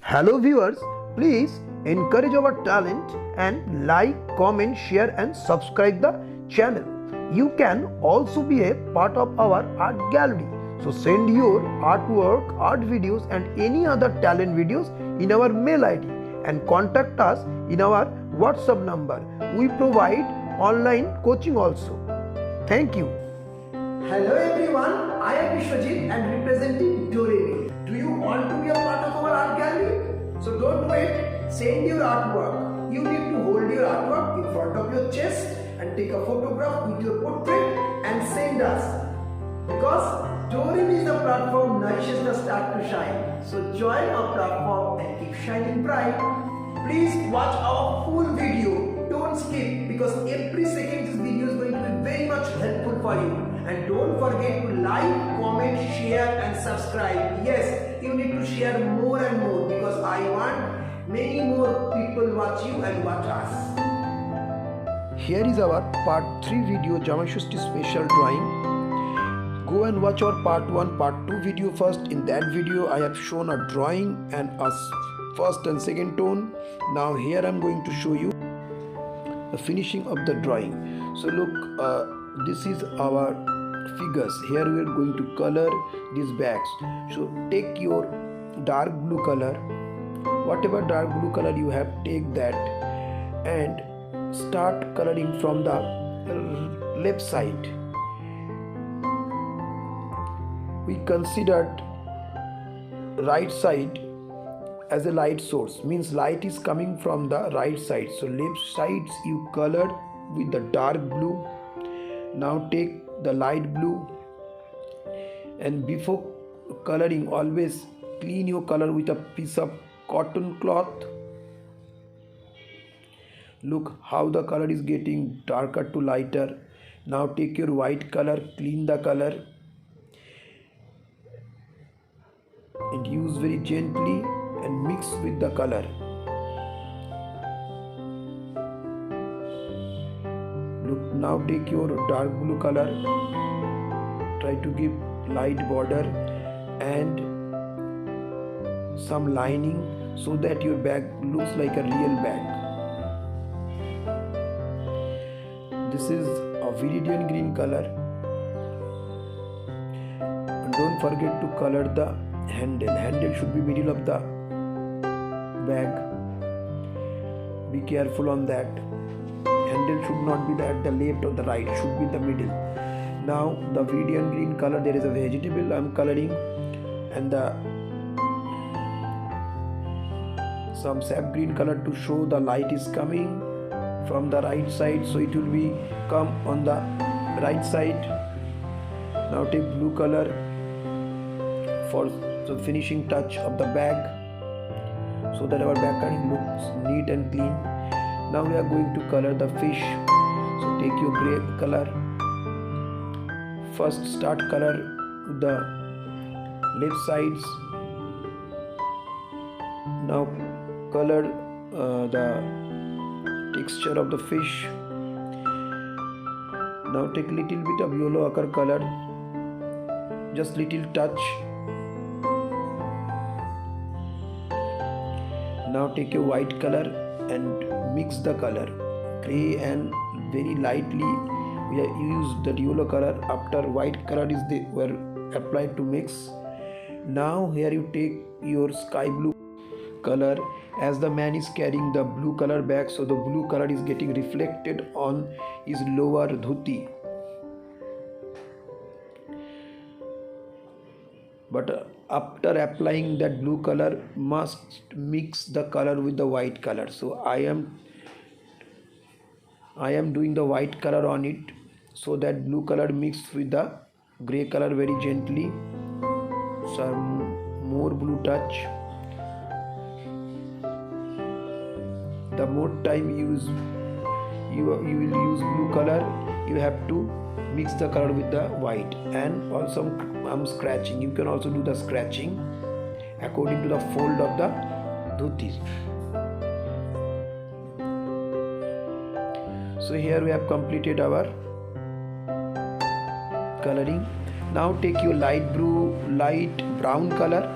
Hello viewers, please encourage our talent and like, comment, share and subscribe the channel. You can also be a part of our art gallery. So send your artwork, art videos and any other talent videos in our mail ID and contact us in our WhatsApp number. We provide online coaching also. Thank you. Hello everyone, I am Vishwajit and representing Doremi. Do you want to be a part of our art gallery? So don't wait, send your artwork. You need to hold your artwork in front of your chest and take a photograph with your portrait and send us. Because Doremi is the platform nourishes the star to shine. So join our platform and keep shining bright. Please watch our full video. Don't skip because every second this video is going to be very much helpful for you. And don't forget to like, comment, share and subscribe. Yes, you need to share more and more because I want many more people watch you and watch us. Here is our part 3 video Jamai Sasthi Special Drawing. Go and watch our part 1, part 2 video first. In that video I have shown a drawing and a first and second tone. Now here I am going to show you the finishing of the drawing. So look, this is our figures. Here we are going to color these bags. So take your dark blue color, whatever dark blue color you have, take that and start coloring from the left side. We considered right side as a light source, means light is coming from the right side. So left sides you colored with the dark blue. Now take the light blue and before coloring always clean your color with a piece of cotton cloth. Look how the color is getting darker to lighter. Now take your white color, clean the color and use very gently and mix with the color. Look, now take your dark blue color, try to give light border and some lining so that your bag looks like a real bag. This is a viridian green color. And don't forget to color the handle. Handle should be middle of the bag. Be careful on that. Handle should not be at the left or the right, should be in the middle. Now the viridian green color, there is a vegetable I am coloring and some sap green color to show the light is coming from the right side, so it will be come on the right side. Now take blue color for the finishing touch of the bag so that our bag coloring looks neat and clean. Now we are going to color the fish. So take your gray color. First start color the left sides. Now color the texture of the fish. Now take little bit of yellow ochre color, just little touch. Now take a white color and mix the color. Gray and very lightly we have used the yellow color after white color is were applied to mix. Now here you take your sky blue color, as the man is carrying the blue color bag, so the blue color is getting reflected on his lower dhuti. But after applying that blue color, must mix the color with the white color. So I am doing the white color on it so that blue color mixed with the gray color very gently. Some more blue touch. The more time you will use blue color, you have to mix the color with the white. And also I'm scratching. You can also do the scratching according to the fold of the dhuti. So here we have completed our coloring. Now take your light brown color,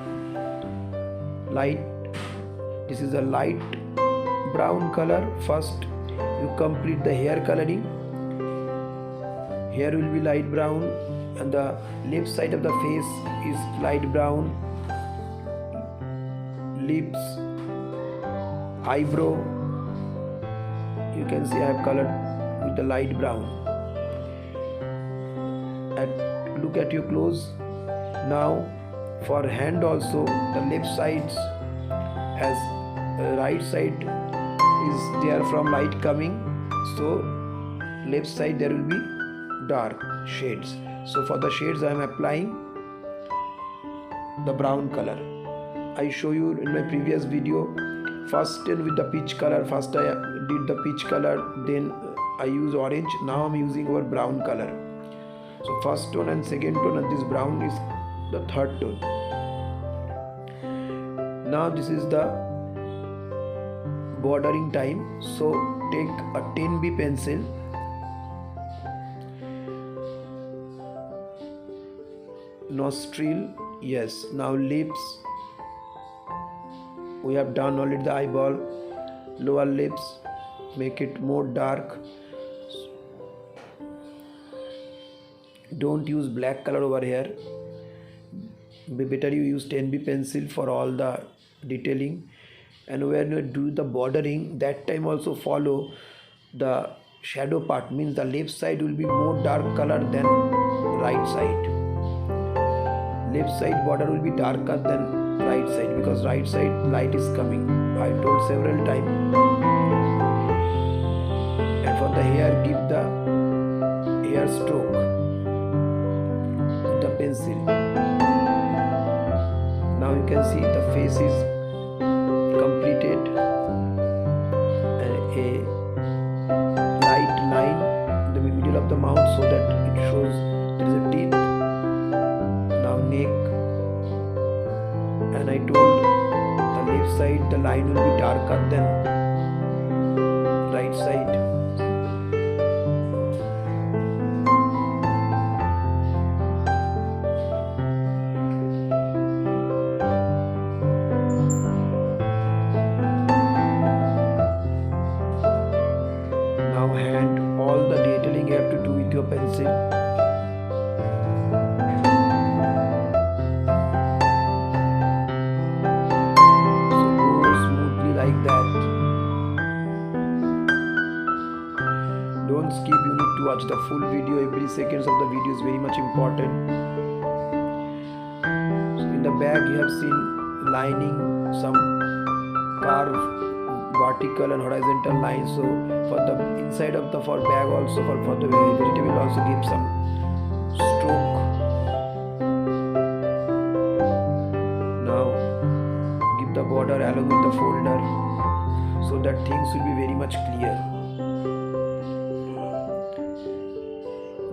light This is a light brown color. First you complete the hair coloring. Hair will be light brown and the left side of the face is light brown. Lips, eyebrow, you can see I have colored with the light brown. Look at you close. Now for hand also, the left sides as right side is there from light coming, so left side there will be dark shades. So for the shades I am applying the brown color. I show you in my previous video. First with the peach color. First I did the peach color, then I use orange. Now I'm using our brown color. So first tone and second tone, and this brown is the third tone. Now this is the bordering time. So take a 10B pencil. Nostril, yes. Now lips. We have done already the eyeball. Lower lips, make it more dark. Don't use black color over here. Better you use 10B pencil for all the detailing. And when you do the bordering, that time also follow the shadow part, means the left side will be more dark color than right side. Left side border will be darker than right side, because right side light is coming. I told several times. And for the hair, give the hair stroke with the pencil. Now you can see the face is completed, and a light line in the middle of the mouth so that it shows there is a teeth. Now neck. And I told the left side the line will be darker than right side. Now hand, all the detailing you have to do with your pencil. Don't skip, you need to watch the full video. Every seconds of the video is very much important. So in the back you have seen lining, some carve vertical and horizontal lines. So for the inside of the bag also, for the vegetable also give some stroke. Now give the border along with the folder so that things will be very much clear.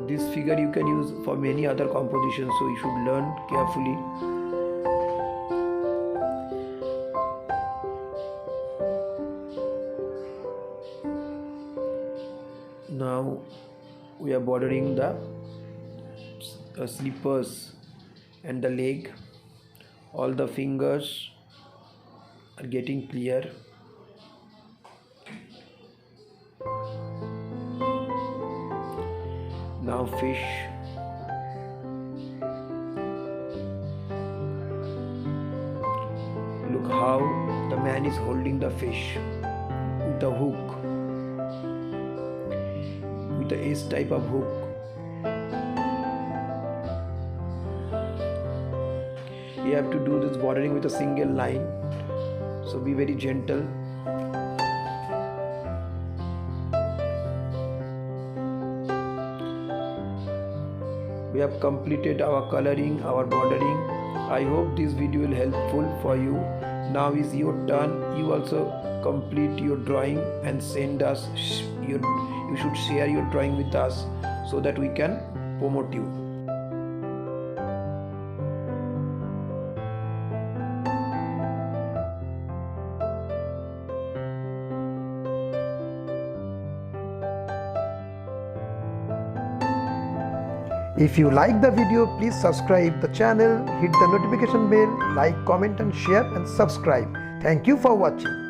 This figure you can use for many other compositions, so you should learn carefully. Now we are bordering the slippers and the leg. All the fingers are getting clear. Now fish. Look how the man is holding the fish with a hook, with the S type of hook. You have to do this bordering with a single line, so be very gentle. We have completed our coloring, our bordering. I hope this video will helpful for you. Now is your turn. You also complete your drawing and send us. You should share your drawing with us so that we can promote you. If you like the video, please subscribe the channel, hit the notification bell, like, comment and share and subscribe. Thank you for watching.